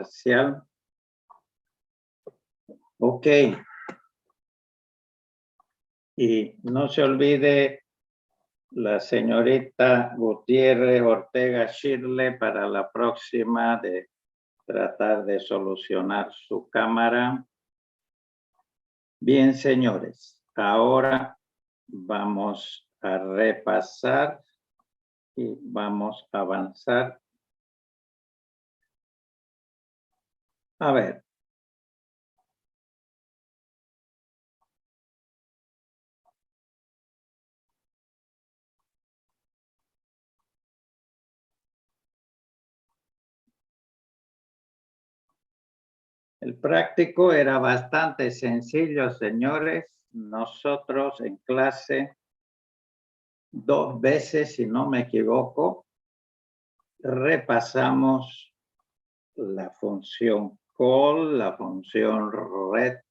parcial. Ok. Y no se olvide la señorita Gutiérrez Ortega Shirley para la próxima de tratar de solucionar su cámara. Bien, señores, ahora vamos a repasar y vamos a avanzar. A ver. El práctico era bastante sencillo, señores. Nosotros en clase 2 veces, si no me equivoco, repasamos la función call, la función ret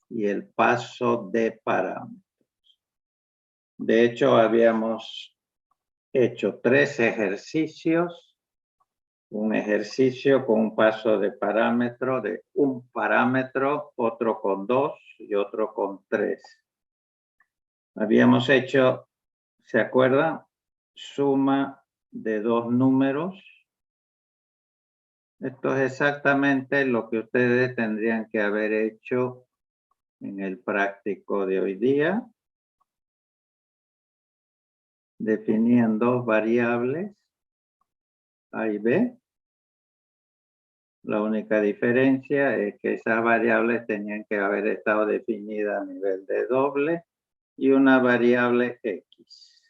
y el paso de parámetros. De hecho, habíamos hecho 3 ejercicios. Un ejercicio con un paso de parámetro de un parámetro, otro con 2 y otro con 3. Habíamos hecho, ¿se acuerdan? Suma de 2 números. Esto es exactamente lo que ustedes tendrían que haber hecho en el práctico de hoy día. Definían 2 variables, A y B. La única diferencia es que esas variables tenían que haber estado definidas a nivel de doble y una variable X.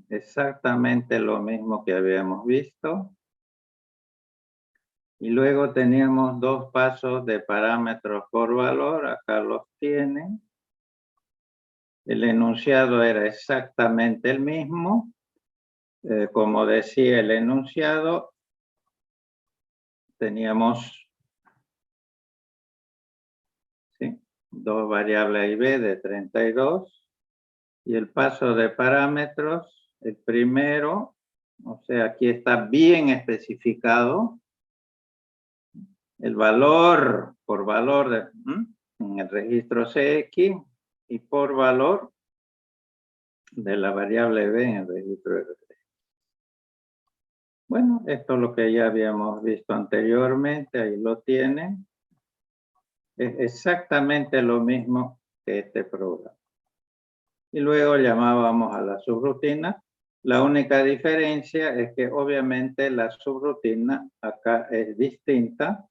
Exactamente lo mismo que habíamos visto. Y luego teníamos 2 pasos de parámetros por valor. Acá los tienen. El enunciado era exactamente el mismo. Como decía el enunciado, teníamos 2 variables A y B de 32. Y el paso de parámetros, el primero, o sea, aquí está bien especificado. El valor, por valor en el registro CX y por valor de la variable B en el registro RD. Bueno, esto es lo que ya habíamos visto anteriormente, ahí lo tienen. Es exactamente lo mismo que este programa. Y luego llamábamos a la subrutina. La única diferencia es que obviamente la subrutina acá es distinta.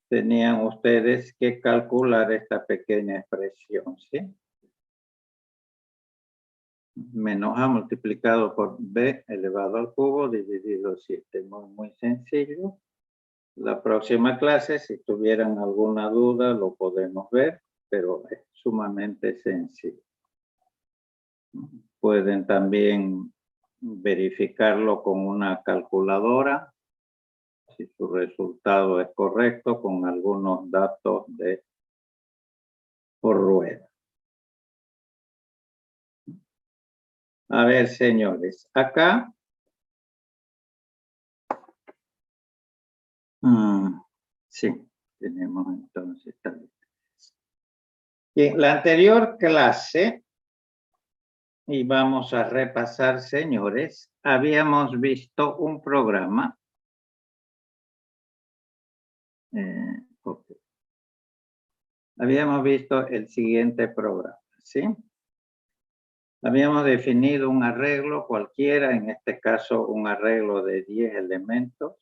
Tenían ustedes que calcular esta pequeña expresión, ¿sí? Menos A multiplicado por B elevado al cubo dividido 7. Muy sencillo. La próxima clase, si tuvieran alguna duda, lo podemos ver, pero es sumamente sencillo. Pueden también verificarlo con una calculadora, si su resultado es correcto, con algunos datos de por rueda. A ver, señores, acá sí, tenemos entonces en la anterior clase, y vamos a repasar, señores, habíamos visto un programa. Okay. Habíamos visto el siguiente programa, ¿sí? Habíamos definido un arreglo cualquiera, en este caso un arreglo de 10 elementos,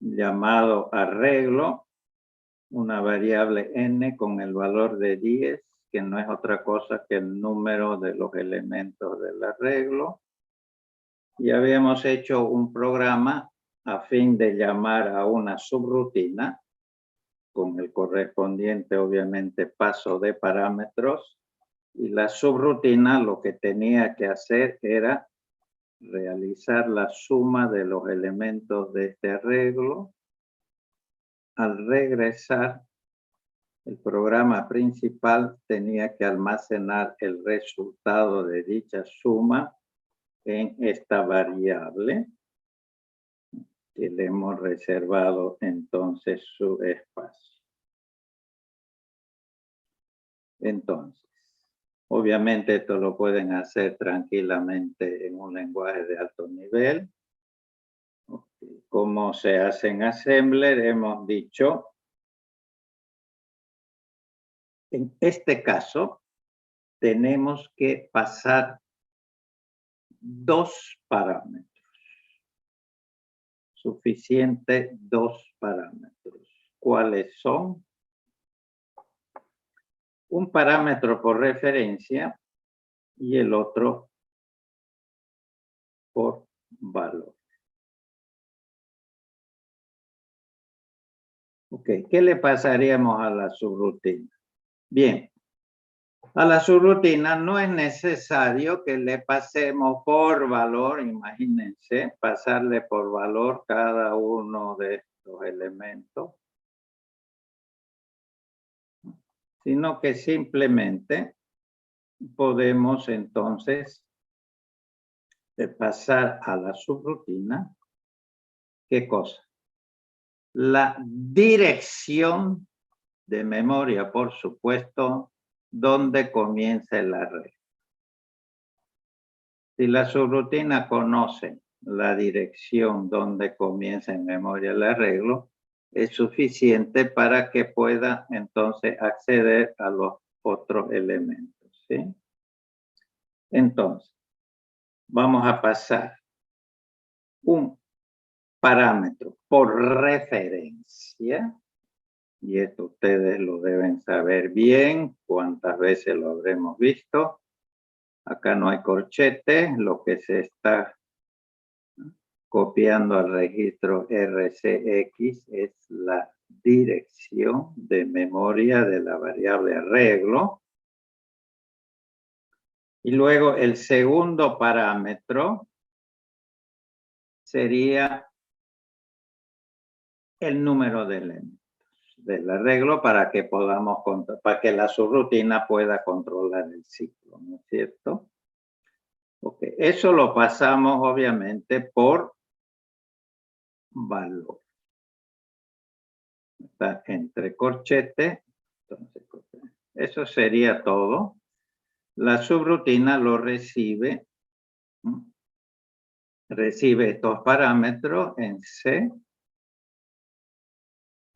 llamado arreglo, una variable n con el valor de 10, que no es otra cosa que el número de los elementos del arreglo. Y habíamos hecho un programa a fin de llamar a una subrutina, con el correspondiente, obviamente, paso de parámetros. Y la subrutina lo que tenía que hacer era realizar la suma de los elementos de este arreglo. Al regresar, el programa principal tenía que almacenar el resultado de dicha suma en esta variable que le hemos reservado entonces su espacio. Entonces, obviamente esto lo pueden hacer tranquilamente en un lenguaje de alto nivel. ¿Cómo se hace en Assembler? Hemos dicho, en este caso, tenemos que pasar dos parámetros. Suficiente dos parámetros. ¿Cuáles son? Un parámetro por referencia y el otro por valor. Ok, ¿qué le pasaríamos a la subrutina? Bien, a la subrutina no es necesario que le pasemos por valor, imagínense, pasarle por valor cada uno de estos elementos, sino que simplemente podemos entonces pasar a la subrutina. ¿Qué cosa? La dirección de memoria, por supuesto, donde comienza el arreglo. Si la subrutina conoce la dirección donde comienza en memoria el arreglo, es suficiente para que pueda entonces acceder a los otros elementos, ¿sí? Entonces, vamos a pasar un parámetro por referencia, y esto ustedes lo deben saber bien, cuántas veces lo habremos visto. Acá no hay corchetes, lo que se está copiando al registro RCX es la dirección de memoria de la variable arreglo. Y luego el segundo parámetro sería el número de elementos del arreglo para que la subrutina pueda controlar el ciclo, ¿no es cierto? Okay. Eso lo pasamos obviamente por valor. Está entre corchetes. Entonces, eso sería todo. La subrutina lo recibe. Recibe estos parámetros en C.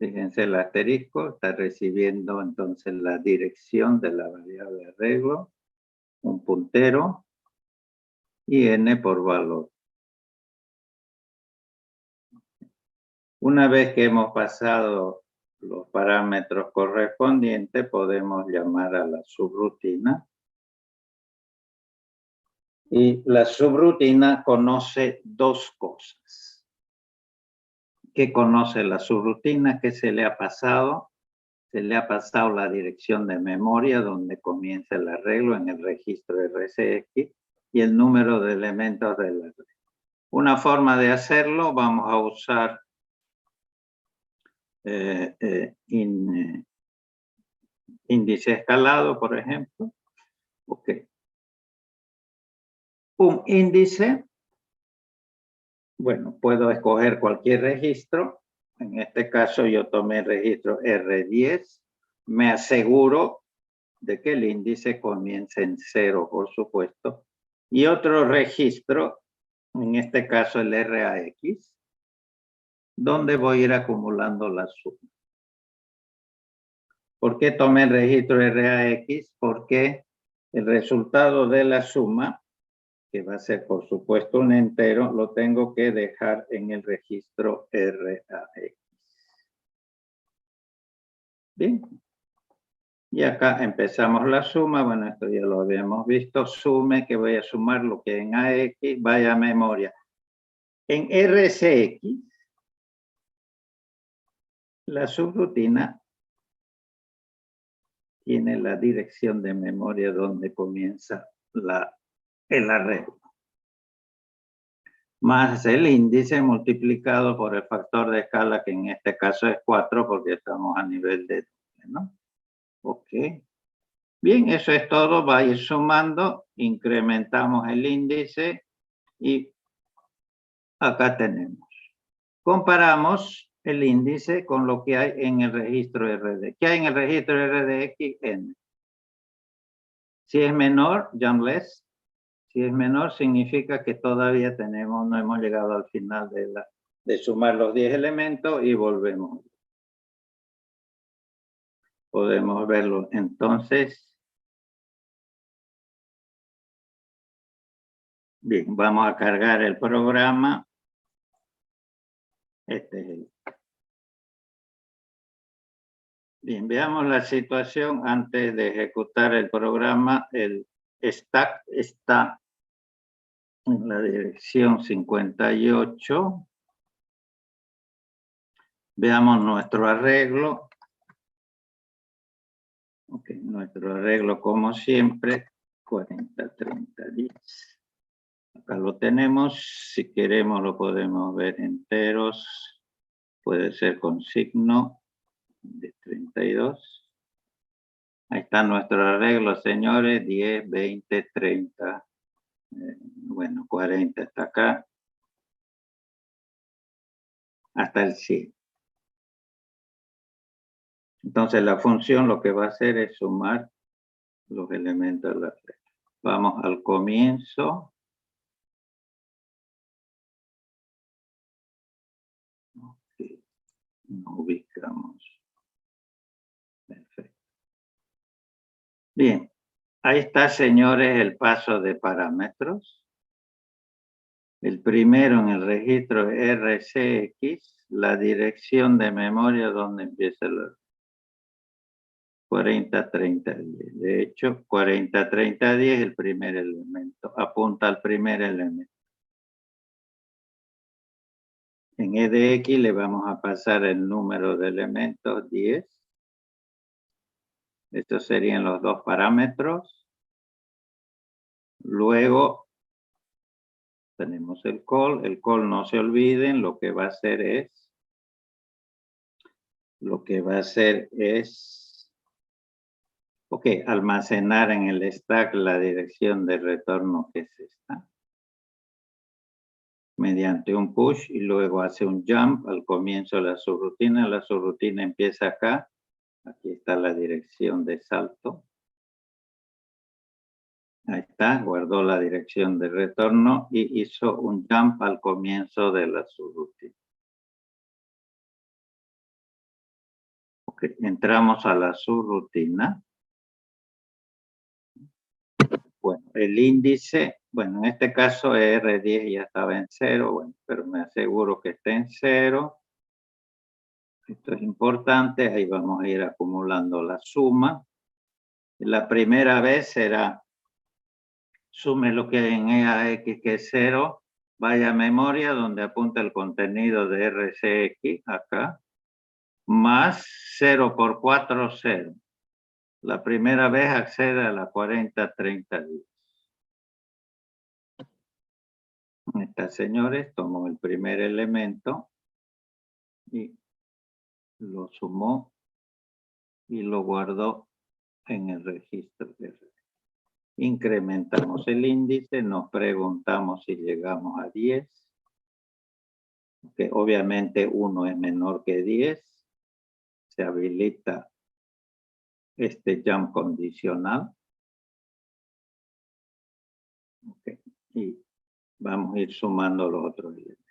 Fíjense el asterisco, está recibiendo entonces la dirección de la variable arreglo, un puntero y n por valor. Una vez que hemos pasado los parámetros correspondientes, podemos llamar a la subrutina. Y la subrutina conoce dos cosas. ¿Qué conoce la subrutina? ¿Qué se le ha pasado? Se le ha pasado la dirección de memoria donde comienza el arreglo en el registro RCX y el número de elementos del arreglo. Una forma de hacerlo, vamos a usar índice escalado, por ejemplo. Ok. Un índice, bueno, puedo escoger cualquier registro. En este caso yo tomé el registro R10. Me aseguro de que el índice comience en 0, por supuesto. Y otro registro, en este caso el RAX, donde voy a ir acumulando la suma. ¿Por qué tomé el registro RAX? Porque el resultado de la suma, que va a ser por supuesto un entero, lo tengo que dejar en el registro RAX. Bien. Y acá empezamos la suma. Bueno, esto ya lo habíamos visto. Sume, que voy a sumar lo que en AX vaya a memoria. En RCX, la subrutina tiene la dirección de memoria donde comienza el arreglo. Más el índice multiplicado por el factor de escala, que en este caso es 4 porque estamos a nivel de doble, ¿no? Ok. Bien, eso es todo. Va a ir sumando. Incrementamos el índice. Y acá tenemos. Comparamos el índice con lo que hay en el registro RD. ¿Qué hay en el registro RDX? N. Si es menor, jump less. Si es menor, significa que todavía no hemos llegado al final de sumar los 10 elementos y volvemos. Podemos verlo. Entonces, bien, vamos a cargar el programa. Este es el. Bien, veamos la situación antes de ejecutar el programa. El stack está en la dirección 58. Veamos nuestro arreglo. Ok, nuestro arreglo como siempre, 40, 30, 10. Acá lo tenemos. Si queremos lo podemos ver enteros. Puede ser con signo de 32. Ahí está nuestro arreglo, señores. 10, 20, 30. Bueno, 40 está acá. Hasta el 100. Entonces la función lo que va a hacer es sumar los elementos de la regla. Vamos al comienzo. Okay. Nos ubicamos. Perfecto. Bien. Ahí está, señores, el paso de parámetros. El primero en el registro RCX, la dirección de memoria donde empieza el 40, 30, 10. De hecho, 40, 30, 10 es el primer elemento. Apunta al primer elemento. En EDX le vamos a pasar el número de elementos 10. Estos serían los dos parámetros. Luego tenemos el call. El call, no se olviden, lo que va a hacer es almacenar en el stack la dirección de retorno que es esta. Mediante un push y luego hace un jump al comienzo de la subrutina. La subrutina empieza acá. Aquí está la dirección de salto. Ahí está, guardó la dirección de retorno y hizo un jump al comienzo de la subrutina. Ok, entramos a la subrutina. Bueno, el índice, bueno, en este caso R10 ya estaba en 0, bueno, pero me aseguro que esté en 0. Esto es importante, ahí vamos a ir acumulando la suma. La primera vez será, sume lo que hay en EAX, que es 0, vaya a memoria donde apunta el contenido de RCX, acá, más 0 por 4, 0. La primera vez accede a la 40, 30, 10. Estas, señores, tomó el primer elemento y lo sumó y lo guardó en el registro de red. Incrementamos el índice, nos preguntamos si llegamos a 10. Que obviamente 1 es menor que 10. Se habilita este jump condicional. Okay. Y vamos a ir sumando los otros elementos.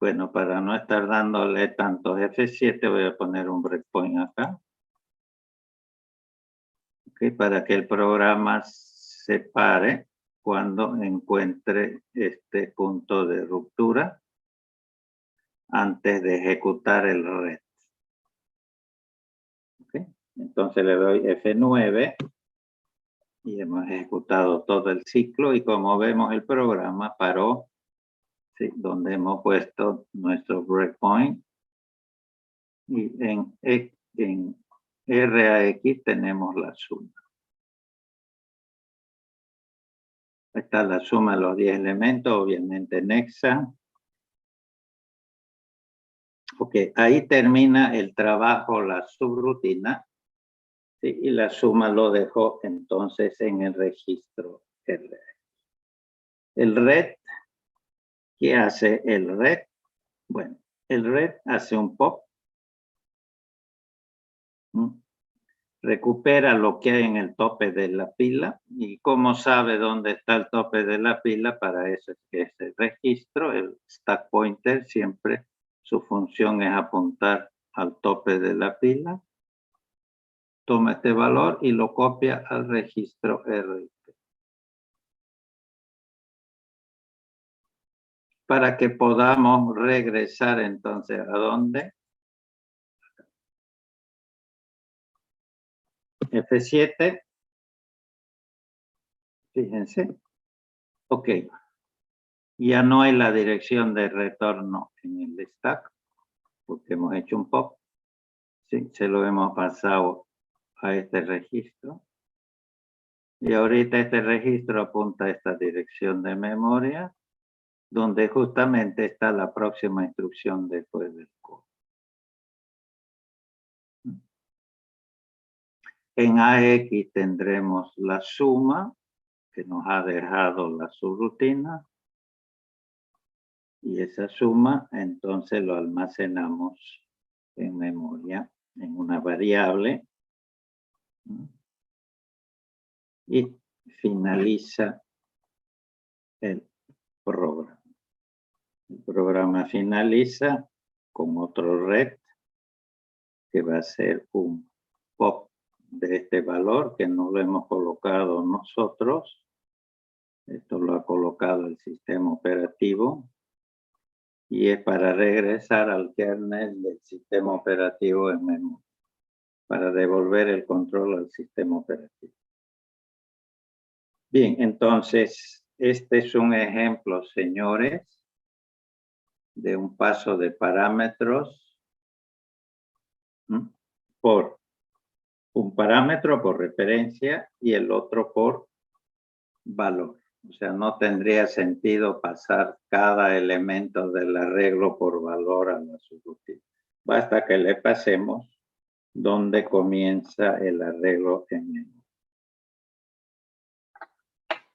Bueno, para no estar dándole tantos F7, voy a poner un breakpoint acá. Okay, para que el programa se pare cuando encuentre este punto de ruptura antes de ejecutar el red. Okay. Entonces le doy F9 y hemos ejecutado todo el ciclo y como vemos el programa paró, ¿sí?, donde hemos puesto nuestro breakpoint y en RAX tenemos la suma. Está la suma de los 10 elementos, obviamente en hexa. Ok, ahí termina el trabajo, la subrutina, ¿sí? Y la suma lo dejó entonces en el registro RD. El red ¿Qué hace el red? Bueno, el red hace un pop. Recupera lo que hay en el tope de la pila. ¿Y cómo sabe dónde está el tope de la pila? Para eso es que ese registro, el stack pointer, siempre su función es apuntar al tope de la pila. Toma este valor y lo copia al registro RIP. Para que podamos regresar entonces, ¿a dónde? F7. Fíjense. Ok. Ya no hay la dirección de retorno en el stack, porque hemos hecho un pop. Sí, se lo hemos pasado a este registro. Y ahorita este registro apunta a esta dirección de memoria, donde justamente está la próxima instrucción después del code. En AX tendremos la suma que nos ha dejado la subrutina. Y esa suma entonces lo almacenamos en memoria, en una variable. Y finaliza el programa. El programa finaliza con otro red que va a ser un pop de este valor que no lo hemos colocado nosotros. Esto lo ha colocado el sistema operativo y es para regresar al kernel del sistema operativo en memoria, para devolver el control al sistema operativo. Bien, entonces, este es un ejemplo, señores, de un paso de parámetros por un parámetro por referencia y el otro por valor. O sea, no tendría sentido pasar cada elemento del arreglo por valor a la subrutina. Basta que le pasemos donde comienza el arreglo en memoria.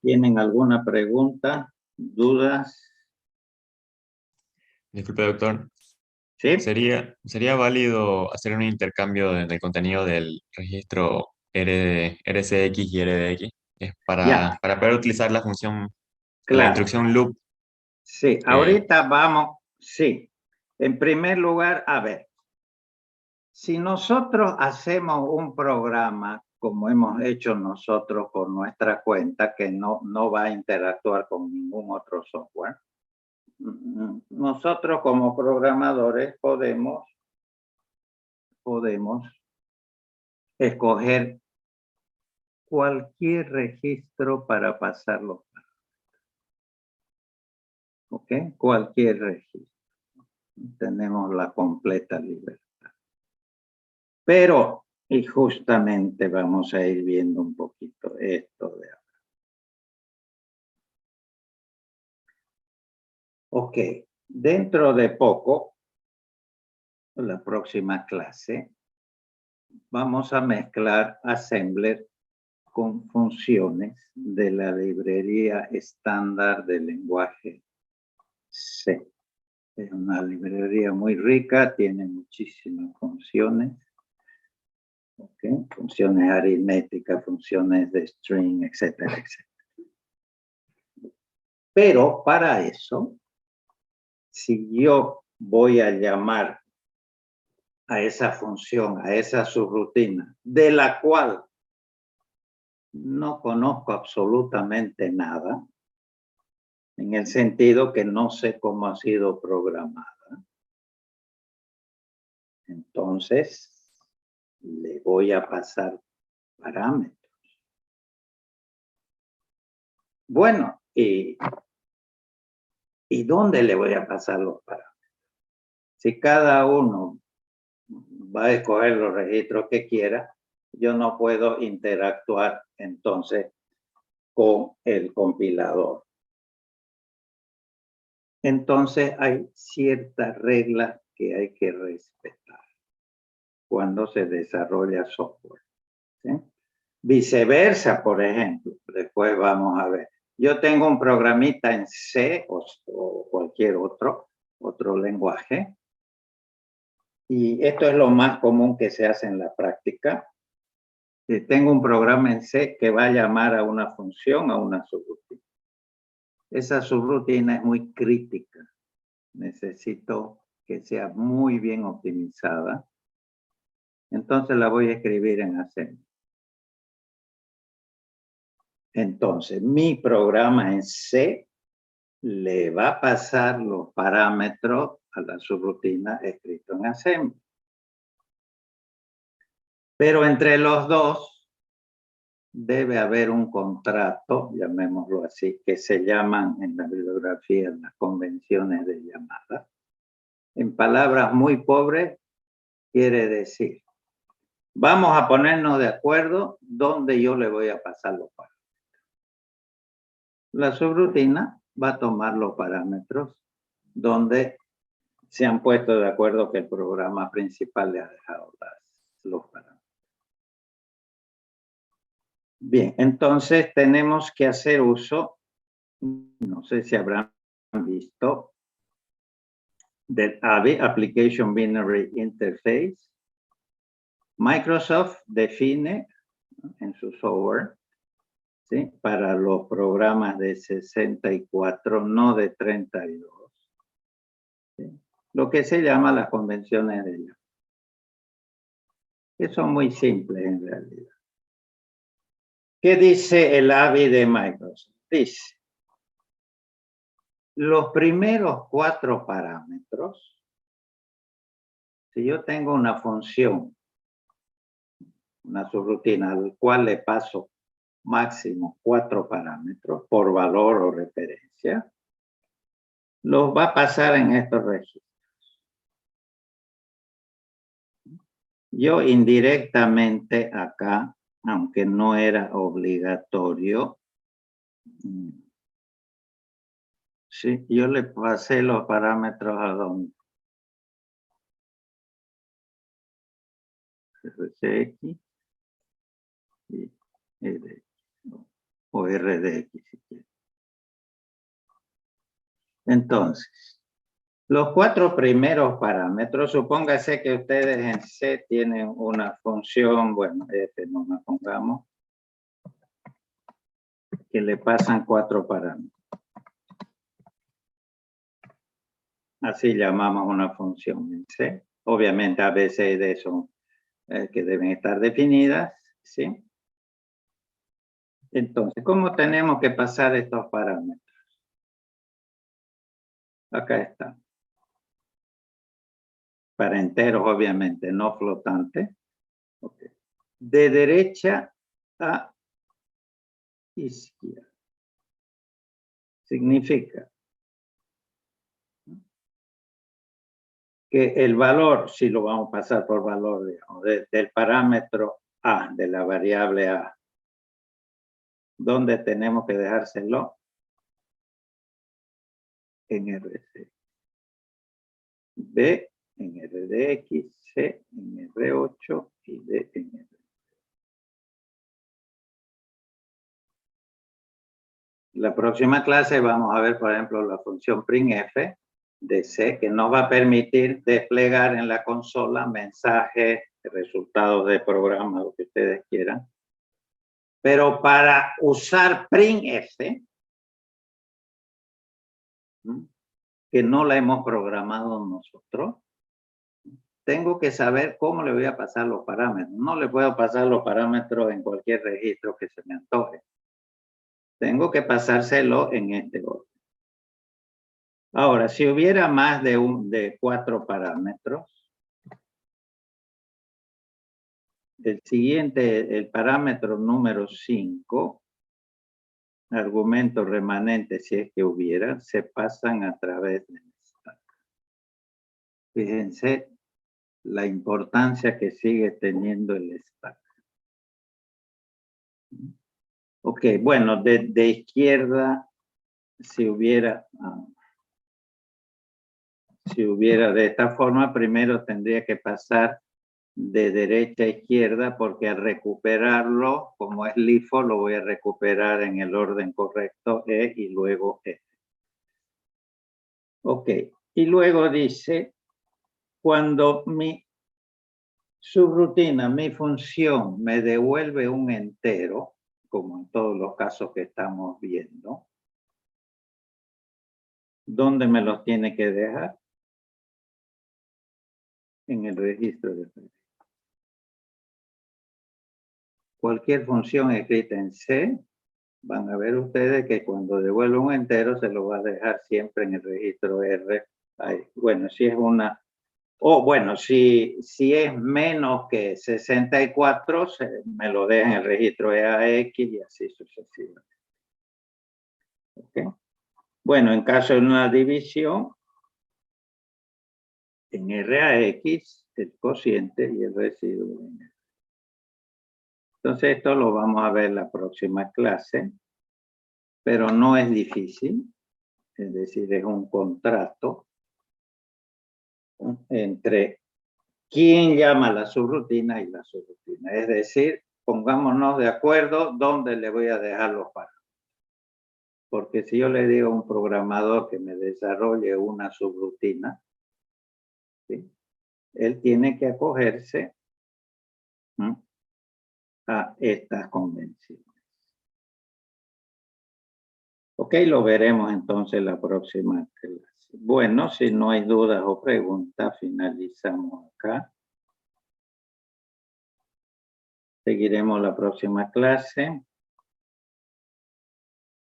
¿Tienen alguna pregunta, dudas? Disculpe, doctor. ¿Sí? ¿Sería válido hacer un intercambio del contenido del registro RCX y RDX? Es Ya, para poder utilizar la función, la claro. instrucción loop. Sí, ahorita vamos, sí. En primer lugar, a ver, si nosotros hacemos un programa como hemos hecho nosotros por nuestra cuenta, que no va a interactuar con ningún otro software, nosotros como programadores podemos escoger cualquier registro para pasarlo. ¿Ok? Cualquier registro. Tenemos la completa libertad. Pero, y justamente vamos a ir viendo un poquito esto de ahora. Ok, dentro de poco, la próxima clase, vamos a mezclar Assembler con funciones de la librería estándar del lenguaje C. Es una librería muy rica, tiene muchísimas funciones. Okay. Funciones aritméticas, funciones de string, etcétera, etcétera. Pero para eso, si yo voy a llamar a esa función, a esa subrutina, de la cual no conozco absolutamente nada, en el sentido que no sé cómo ha sido programada, entonces le voy a pasar parámetros. Bueno, ¿y dónde le voy a pasar los parámetros? Si cada uno va a escoger los registros que quiera, yo no puedo interactuar entonces con el compilador. Entonces hay ciertas reglas que hay que respetar cuando se desarrolla software. ¿Sí? Viceversa, por ejemplo, después vamos a ver. Yo tengo un programita en C o cualquier otro lenguaje. Y esto es lo más común que se hace en la práctica. Tengo un programa en C que va a llamar a una función, a una subrutina. Esa subrutina es muy crítica. Necesito que sea muy bien optimizada. Entonces la voy a escribir en assembly. Entonces, mi programa en C le va a pasar los parámetros a la subrutina escrito en assembly. Pero entre los dos debe haber un contrato, llamémoslo así, que se llaman en la bibliografía las convenciones de llamada. En palabras muy pobres, quiere decir, vamos a ponernos de acuerdo dónde yo le voy a pasar los parámetros. La subrutina va a tomar los parámetros donde se han puesto de acuerdo que el programa principal le ha dejado los parámetros. Bien, entonces tenemos que hacer uso, no sé si habrán visto, del ABI, Application Binary Interface. Microsoft define en su software, ¿sí?, para los programas de 64, no de 32, ¿sí?, lo que se llama las convenciones de llamada, que son muy simples en realidad. ¿Qué dice el ABI de Microsoft? Dice, los primeros 4 parámetros, si yo tengo una función, una subrutina al cual le paso máximo 4 parámetros por valor o referencia, los va a pasar en estos registros. Yo indirectamente acá, aunque no era obligatorio, sí, yo le pasé los parámetros a donde RCX y RX, o RDX si quiere. Entonces, los 4 primeros parámetros, supóngase que ustedes en C tienen una función, bueno, no la pongamos, que le pasan 4 parámetros. Así llamamos una función en C. Obviamente A, B, C y D son que deben estar definidas, ¿sí? Entonces, ¿cómo tenemos que pasar estos parámetros? Acá está. Para enteros, obviamente, no flotantes. Okay. De derecha a izquierda. Significa que el valor, si lo vamos a pasar por valor, digamos, del parámetro A, de la variable A, ¿dónde tenemos que dejárselo? En RC. B en RDX, C en R8 y D en R. La próxima clase vamos a ver, por ejemplo, la función printf de C, que nos va a permitir desplegar en la consola mensajes, resultados de programa, lo que ustedes quieran. Pero para usar printf, que no la hemos programado nosotros, tengo que saber cómo le voy a pasar los parámetros. No le puedo pasar los parámetros en cualquier registro que se me antoje. Tengo que pasárselo en este orden. Ahora, si hubiera más de 4 parámetros, el siguiente, el parámetro número 5, argumentos remanentes, si es que hubiera, se pasan a través del stack. Fíjense la importancia que sigue teniendo el stack. Ok, bueno, de izquierda, si hubiera de esta forma, primero tendría que pasar de derecha a izquierda, porque al recuperarlo, como es LIFO, lo voy a recuperar en el orden correcto, E y luego F. Ok, y luego dice, cuando mi subrutina, mi función me devuelve un entero, como en todos los casos que estamos viendo, ¿dónde me los tiene que dejar? En el registro de registro. Cualquier función escrita en C, van a ver ustedes que cuando devuelve un entero se lo va a dejar siempre en el registro R. Ahí. Bueno, si es una... bueno, si es menos que 64, me lo deja en el registro EAX y así sucesivamente. ¿Okay? Bueno, en caso de una división, en RAX, el cociente y el residuo. Entonces, esto lo vamos a ver en la próxima clase, pero no es difícil, es decir, es un contrato entre quién llama la subrutina y la subrutina. Es decir, pongámonos de acuerdo dónde le voy a dejar los parámetros. Porque si yo le digo a un programador que me desarrolle una subrutina, ¿sí? Él tiene que acogerse a estas convenciones. Ok, lo veremos entonces la próxima clase. Bueno, si no hay dudas o preguntas, finalizamos acá. Seguiremos la próxima clase.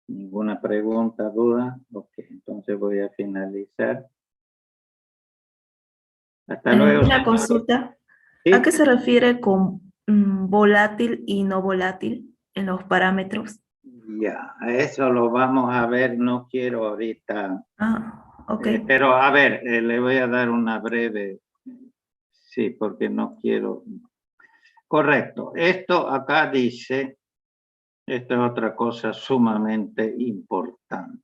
¿Ninguna pregunta, duda? Ok, entonces voy a finalizar. Hasta luego. Una consulta. ¿Sí? ¿A qué se refiere con volátil y no volátil en los parámetros? Ya, eso lo vamos a ver, no quiero ahorita. Ok. Pero a ver, le voy a dar una breve, sí, porque no quiero. Correcto, esto acá dice, esto es otra cosa sumamente importante.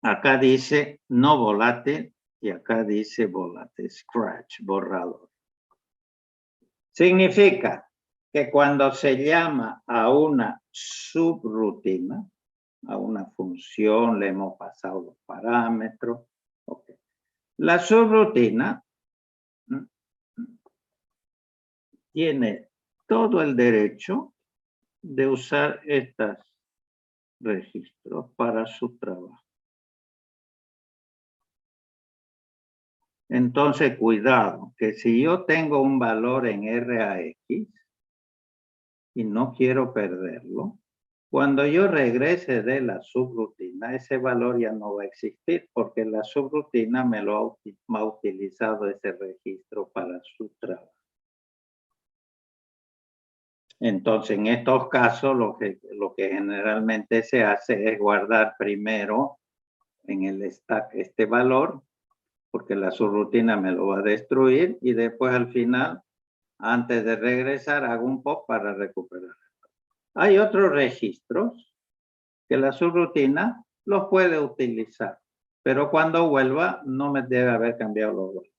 Acá dice no volátil y acá dice volátil, scratch, borrador. Significa que cuando se llama a una subrutina, a una función, le hemos pasado los parámetros. Okay. La subrutina tiene todo el derecho de usar estos registros para su trabajo. Entonces, cuidado, que si yo tengo un valor en RAX y no quiero perderlo, cuando yo regrese de la subrutina, ese valor ya no va a existir porque la subrutina me lo ha utilizado ese registro para su trabajo. Entonces, en estos casos, lo que generalmente se hace es guardar primero en el stack este valor, porque la subrutina me lo va a destruir, y después al final, antes de regresar, hago un pop para recuperar. Hay otros registros que la subrutina los puede utilizar, pero cuando vuelva no me debe haber cambiado los valores.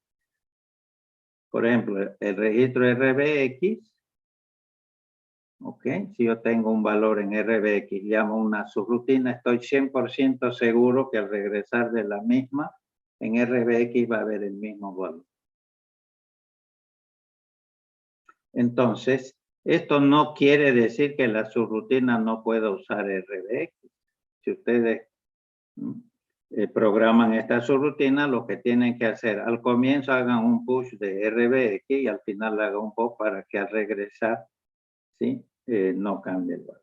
Por ejemplo, el registro RBX, ok, si yo tengo un valor en RBX, llamo una subrutina, estoy 100% seguro que al regresar de la misma, en RBX va a haber el mismo valor. Entonces, esto no quiere decir que la subrutina no pueda usar RBX. Si ustedes programan esta subrutina, lo que tienen que hacer, al comienzo hagan un push de RBX y al final hagan un pop para que al regresar, ¿sí? No cambie el valor.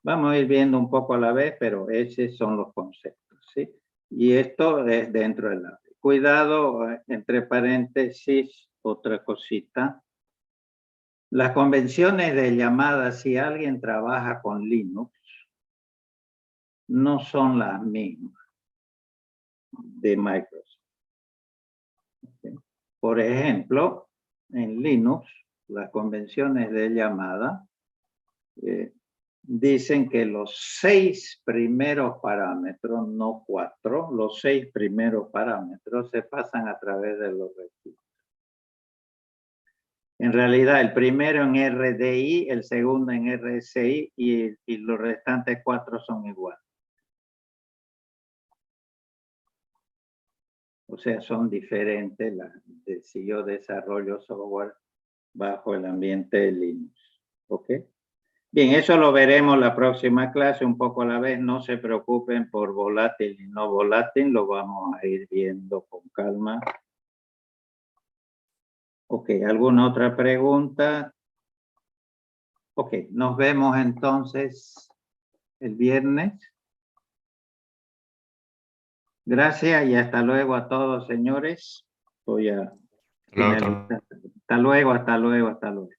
Vamos a ir viendo un poco a la vez, pero esos son los conceptos, ¿sí? Y esto es dentro del AVE. Cuidado, entre paréntesis, otra cosita. Las convenciones de llamada, si alguien trabaja con Linux, no son las mismas de Microsoft. ¿Okay? Por ejemplo, en Linux, las convenciones de llamada dicen que los 6 primeros parámetros, no 4, los 6 primeros parámetros se pasan a través de los registros. En realidad, el primero en RDI, el segundo en RSI y los restantes 4 son iguales. O sea, son diferentes si yo desarrollo software bajo el ambiente de Linux. ¿Ok? Bien, eso lo veremos la próxima clase un poco a la vez. No se preocupen por volátil y no volátil. Lo vamos a ir viendo con calma. Ok, ¿alguna otra pregunta? Ok, nos vemos entonces el viernes. Gracias y hasta luego a todos, señores. Voy a Hasta luego, finalizar. Hasta luego, hasta luego, hasta luego.